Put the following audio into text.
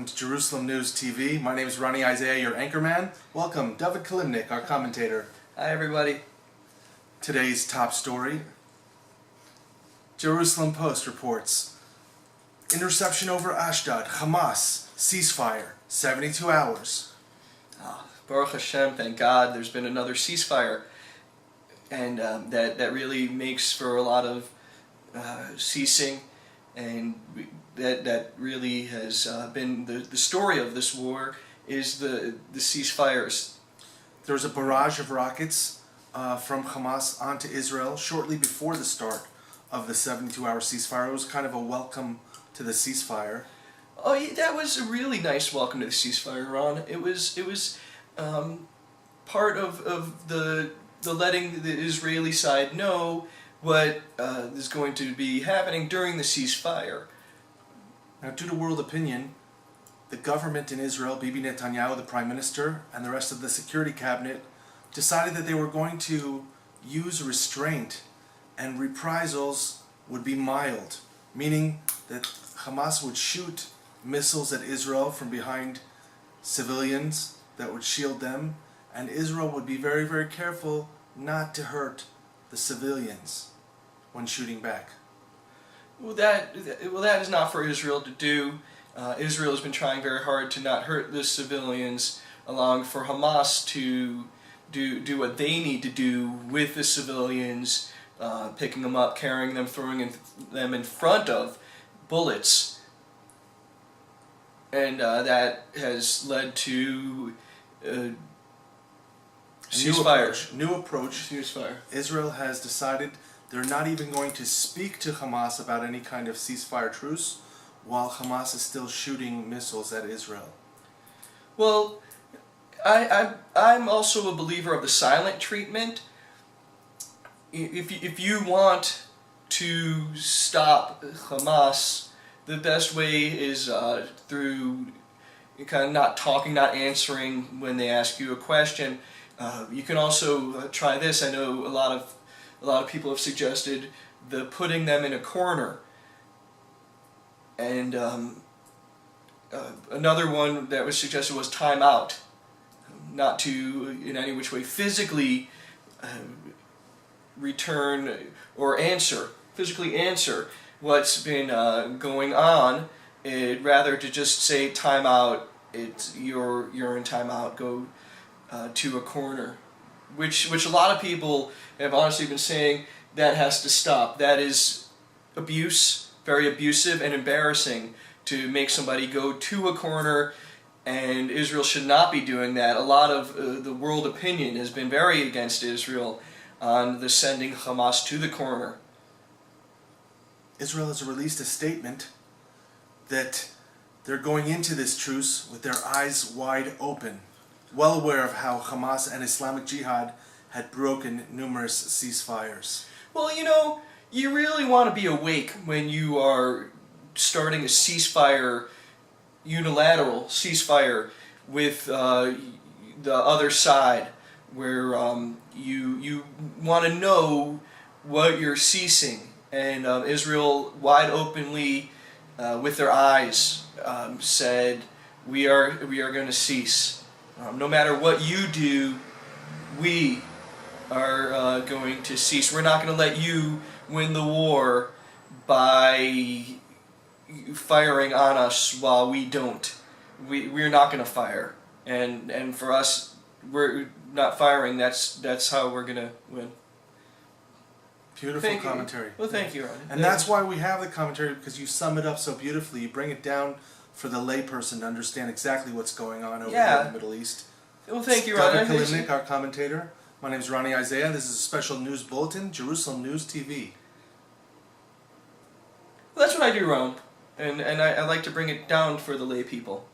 welcome to Jerusalem News TV. My name is Isaiah, your anchorman. Welcome, David Kilimnick, our commentator. Hi everybody. Today's top story. Jerusalem Post reports, interception over Ashdod, Hamas, ceasefire, 72 hours. Baruch Hashem, thank God, there's been another ceasefire. And that really makes for a lot of ceasing, and that really has been the story of this war is the ceasefires. There was a barrage of rockets from Hamas onto Israel shortly before the start of the 72-hour ceasefire. It was kind of a welcome to the ceasefire. Oh, yeah, that was a really nice welcome to the ceasefire, Ron. It was part of the letting the Israeli side know what is going to be happening during the ceasefire. Now, due to world opinion, the government in Israel, Bibi Netanyahu, the Prime Minister, and the rest of the security cabinet decided that they were going to use restraint and reprisals would be mild, meaning that Hamas would shoot missiles at Israel from behind civilians that would shield them, and Israel would be very, very careful not to hurt the civilians when shooting back. Well, that is not for Israel to do. Israel has been trying very hard to not hurt the civilians, allowing for Hamas to do what they need to do with the civilians, picking them up, carrying them, throwing them in front of bullets. And that has led to ceasefire. New approach. Ceasefire. Israel has decided they're not even going to speak to Hamas about any kind of ceasefire truce while Hamas is still shooting missiles at Israel. Well, I'm also a believer of the silent treatment. If you want to stop Hamas, the best way is through kind of not talking, not answering when they ask you a question. You can also try this. I know a lot of people have suggested the putting them in a corner. And another one that was suggested was time out. Not to in any which way physically return or physically answer what's been going on. Rather to just say time out. You're in time out. Go to a corner, which a lot of people have honestly been saying that has to stop. That is abuse, very abusive and embarrassing to make somebody go to a corner, and Israel should not be doing that. A lot of the world opinion has been very against Israel on the sending Hamas to the corner. Israel has released a statement that they're going into this truce with their eyes wide open, well aware of how Hamas and Islamic Jihad had broken numerous ceasefires. Well, you really want to be awake when you are starting a ceasefire, unilateral ceasefire with the other side, where you want to know what you're ceasing. And Israel, wide openly, with their eyes, said, "We are going to cease. No matter what you do, we are going to cease. We're not going to let you win the war by firing on us while we don't. We're not going to fire. And for us, we're not firing. That's how we're going to win." Beautiful commentary. Well, thank you, Ron. And that's why we have the commentary, because you sum it up so beautifully. You bring it down for the layperson to understand exactly what's going on over here in the Middle East. Well, thank you, Ron. David Kilimnick, our commentator. My name is Isaiah. This is a special news bulletin, Jerusalem News TV. Well, that's what I do, Ron. And I like to bring it down for the lay people.